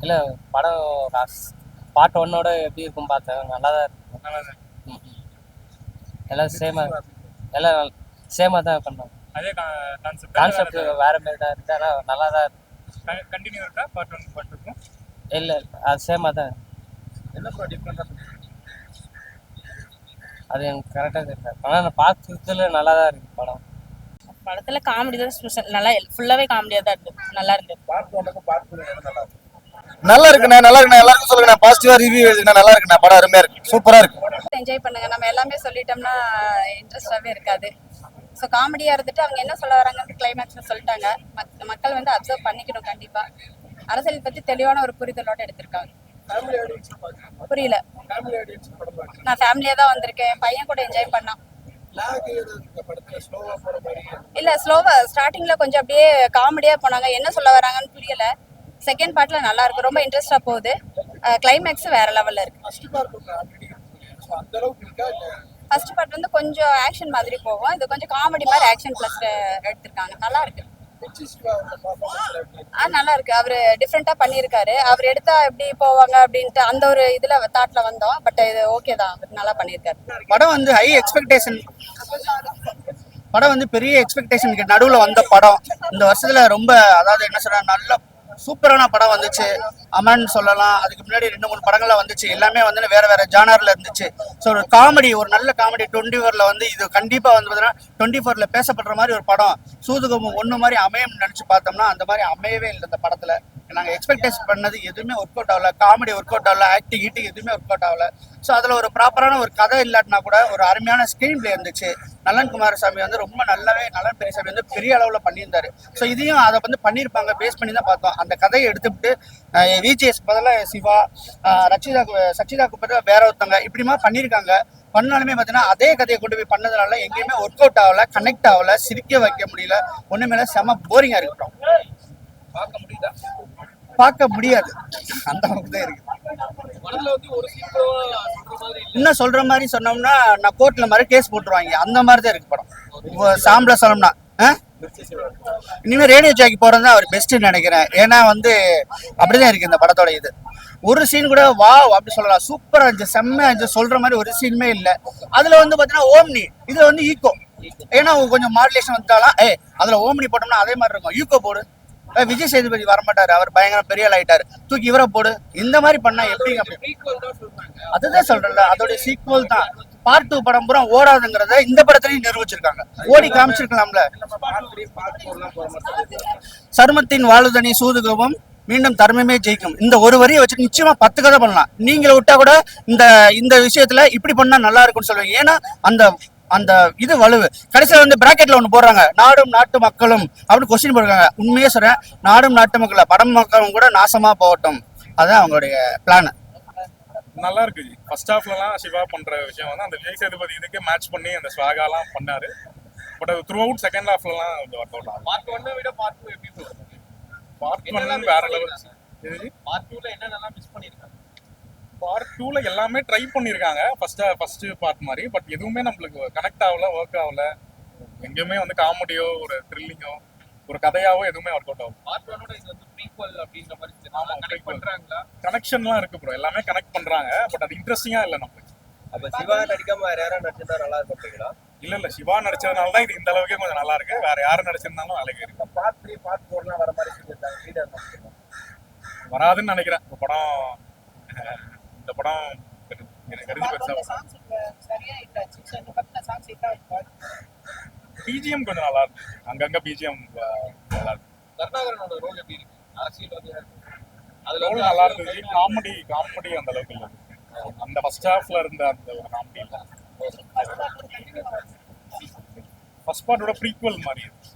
இல்லை படம் பார்ட் ஒன்னோட எப்படி இருக்கும் பார்த்தேன். நல்லா தான் இருக்கும். நல்லா தான் ம், ம். எல்லாம் எல்லாம் சேமாக தான் பண்ணுறாங்க. அதே கான்செப்ட் கான்செப்ட் வேற மாதிரி தான் இருக்குது, ஆனால் நல்லா தான் இருக்கு. கண்டினியூ இருக்கா பார்ட் 1 பார்ட் 2 இல்லை அது சேமாக தான் இருக்கு. என்ன ப்ரோ டிஃப்ரெண்டாக அது எனக்கு கரெக்டாக தெரியல, ஆனால் நான் பார்க்கறதுல நல்லா தான் இருக்கு படம். படத்துல காமெடி தான் ஸ்பெஷல். நல்லா ஃபுல்லாவே காமெடியா தான் இருக்கு. நல்லா இருக்கு. பார்ட் 1க்கு பார்ட் 2 நல்லா இருக்கு. நல்லா இருக்குண்ணே, நல்லா இருக்குண்ணே. எல்லாருக்கும் சொல்லுங்க, பாசிட்டிவா ரிவ்யூ எழுதுனா நல்லா இருக்குண்ணே. படம் அருமையா இருக்கு, சூப்பரா இருக்கு. என்ஜாய் பண்ணுங்க. நம்ம எல்லாமே சொல்லிட்டோம்னா இன்ட்ரெஸ்டாவே இருக்காது. ஸோ காமெடியா இருந்துட்டு அவங்க என்ன சொல்ல வராங்கன்னு கிளைமேக்ஸ்ல சொல்லிட்டாங்க. மக்கள் வந்து அப்சர்வ் பண்ணிக்கணும். கண்டிப்பா அரசியல் பத்தி தெளிவான ஒரு புரிதலோட எடுத்திருக்காங்க. புரியல. நான் ஃபேமிலியா தான் வந்திருக்கேன். பையன் கூட என்ஜாய் பண்ணான். இல்ல ஸ்லோவா ஸ்டார்டிங்ல கொஞ்சம் அப்படியே காமெடியா போனாங்க. என்ன சொல்ல வராங்கன்னு புரியல. செகண்ட் பார்ட்ல நல்லா இருக்கு, ரொம்ப இன்ட்ரெஸ்டா போகுது. கிளைமேக்ஸ் வேற லெவல்ல இருக்கு. ஃபர்ஸ்ட் பார்ட் வந்து கொஞ்சம் ஆக்ஷன் மாதிரி போகும், இது கொஞ்சம் காமெடி மாதிரி ஆக்ஷன் பிளஸ் எடுத்திருக்காங்க. நல்லா இருக்கு. நல்லா இருக்கு. அவரு டிஃப்ரெண்டா பண்ணியிருக்காரு. அவர் எடுத்தா எப்படி போவாங்க அப்படின்ட்டு அந்த ஒரு இதுல தாட்ல வந்தோம். பட் இது ஓகே தான், நல்லா பண்ணியிருக்காரு. படம் வந்து ஹை எக்ஸ்பெக்டேஷன், படம் வந்து பெரிய எக்ஸ்பெக்டேஷனுக்கு நடுவில் வந்த படம். இந்த வருஷத்துல ரொம்ப, அதாவது என்ன சொல்ற, நல்ல சூப்பரான படம் வந்துச்சு. அமன் சொல்லலாம், அதுக்கு முன்னாடி 2-3 படங்கள்லாம் வந்துச்சு. எல்லாமே வந்து வேற வேற ஜானர்ல இருந்துச்சு. ஸோ ஒரு காமெடி, ஒரு நல்ல காமெடி 24ல வந்து இது கண்டிப்பா வந்து பார்த்தீங்கன்னா 24ல பேசப்படுற மாதிரி ஒரு படம். சூதுகமும் ஒன்று மாதிரி அமையும் நினைச்சு பார்த்தோம்னா அந்த மாதிரி அமையவே இல்லை இந்த படத்துல. நாங்கள் எக்ஸ்பெக்டேஷன் பண்ணது எதுவுமே ஒர்க் அவுட் ஆகல. காமெடி ஒர்க் அவுட் ஆகல, ஆக்டிங் எதுவுமே ஒர்க் அவுட் ஆகல. ஸோ அதில் ஒரு ப்ராப்பரான ஒரு கதை இல்லாட்டினா கூட ஒரு அருமையான ஸ்க்ரீன் பிளே இருந்துச்சு. நலன் குமாரசாமி வந்து ரொம்ப நல்லாவே, நலன் பெரியசாமி வந்து பெரிய அளவில் பண்ணியிருந்தாரு. ஸோ இதையும் அதை வந்து பண்ணியிருப்பாங்க, பேஸ் பண்ணி தான் பார்த்தோம். அந்த கதையை எடுத்துக்கிட்டு விஜிஎஸ் பதிலாக சிவா, சச்சிதாக்கு பதிலாக வேற ஒருத்தவங்க இப்படிமா பண்ணியிருக்காங்க. பண்ணாலுமே பார்த்தீங்கன்னா அதே கதையை கொண்டு போய் பண்ணதுனால எங்கேயுமே ஒர்க் அவுட் ஆகல, கனெக்ட் ஆகல, சிரிக்க வைக்க முடியல. ஒன்றுமேல செம போரிங்காக இருக்கட்டும். பார்க்க முடியாது, அந்த அளவுக்கு தான் இருக்கு. இன்னும் சொல்ற மாதிரி சொன்னோம்னா நான் கோர்ட்ல மாதிரி கேஸ் போட்டுருவாங்க, அந்த மாதிரி தான் இருக்கு படம். சாம்பிள சொல்லணும்னா இனிமே ரேடியோ ஜாக்கி போறது தான் அவர் பெஸ்ட்னு நினைக்கிறேன். ஏன்னா வந்து அப்படிதான் இருக்கு இந்த படத்தோட. இது ஒரு சீன் கூட வா அப்படி சொல்லலாம், சூப்பரா இருந்துச்சு, செம்மையா இருந்துச்சு, சொல்ற மாதிரி ஒரு சீனுமே இல்லை. அதுல வந்து பாத்தீங்கன்னா ஓம்னி, இதுல வந்து ஈகோ. ஏன்னா கொஞ்சம் மாடுலேஷன் வந்தாலும் அதுல ஓம்னி போட்டோம்னா அதே மாதிரி இருக்கும். ஈகோ போடு, விஜய் சேதுபதி வரமாட்டாரு, அவர் பயங்கர பெரிய ஆள் ஆயிட்டாரு, தூக்கி இவரை போடு, இந்த மாதிரி பண்ணா எப்படி? அதுதான் சொல்றேன்ல, அதோட சீக்வல் தான். பார்ட் 2 படம் பூரா ஓடாதுங்கிறத இந்த படத்துலயும் நிரூபிச்சிருக்காங்க. ஓடி காமிச்சிருக்கலாம்ல. சருமத்தின் வாழுதனி சூதுகவும் மீண்டும் தர்மமே ஜெயிக்கும், இந்த ஒரு வரியை வச்சு நிச்சயமா 10 கதை பண்ணலாம். நீங்களை விட்டா கூட இந்த விஷயத்துல இப்படி பண்ணா நல்லா இருக்கும்னு சொல்லுவீங்க. ஏன்னா அந்த இது வலுவு. கடைசியில் வந்து பிராக்கெட்ல ஒன்று போடுறாங்க, நாடும் நாட்டு மக்களும் அப்படின்னு கொஸ்டின் போடுறாங்க. உண்மையே சொல்றேன், நாடும் நாட்டு மக்கள் படம் மக்களும் கூட நாசமா போகட்டும், அதான் அவங்களுடைய பிளான். நல்லா இருக்கு. ஃபர்ஸ்ட் ஹாஃப்லலாம் சிவா பண்ற விஷயம் வந்து அந்த விஜய் சேதுபதி இதுக்கே மேட்ச் பண்ணி அந்த ஸ்வாகாலாம் பண்ணாரு. பட் அது த்ரூ அவுட் செகண்ட் ஹாஃப்லலாம் ஒர்க் அவுட் ஆகும். பார்ட் 1 விட பார்ட் 2 எப்படி சொல்றீங்க? பார்ட் 1 வேற லெவல். பார்ட் 2ல என்னென்னலாம் மிஸ் பண்ணிருக்காங்க? பார்ட் 2ல எல்லாமே ட்ரை பண்ணியிருக்காங்க ஃபர்ஸ்ட் பார்ட் மாதிரி. பட் எதுவுமே நம்மளுக்கு கனெக்ட் ஆகல, ஒர்க் ஆகல. எங்கேயுமே வந்து காமெடியோ ஒரு த்ரில்லிங்கோ ஒரு கதையாவோ எதுவுமே ஒர்க் அவுட் ஆகும். பார்ட் 1ஓட இது வந்து ப்ரீக்வல் அப்படின்ற மாதிரி கனெக்ட் பண்றாங்களா? கனெக்ஷன்லாம் இருக்கு ப்ரோ, எல்லாமே கனெக்ட் பண்றாங்க. பட் அது இன்ட்ரெஸ்டிங்கா இல்லை நம்மளுக்கு. அப்ப சிவா நடிக்காம வேற யாரும் நடிச்சிருந்தா நல்லா இருக்குங்களா? இல்ல சிவா நடிச்சதுனால தான் இது இந்த அளவுக்கே கொஞ்சம் நல்லா இருக்கு. வேற யாரும் நடிச்சிருந்தாலும் அழகே இருக்கு. பார்ட் 3 பார்ட் 4லாம் வர மாதிரி வராதுன்னு நினைக்கிறேன். இந்த படம் எனக்கு தெரிஞ்சு பெருசா பிஜிஎம் கொஞ்சம் நல்லா இருக்கு. அங்கங்க பிஜிஎம் நல்லா இருக்கு. கருணாகரனோட ரோல் எப்படி இருக்கு? அரசியல்வாதியா அதுல ரோல் நல்லா இருந்துச்சு. காமெடி அந்த அளவுக்கு இல்லை. அந்த ஃபர்ஸ்ட் ஹாஃப்ல இருந்த அந்த ஒரு காமெடி இல்லை. ஃபர்ஸ்ட் பார்ட்டோட ப்ரீக்வல் மாதிரி இருக்கு.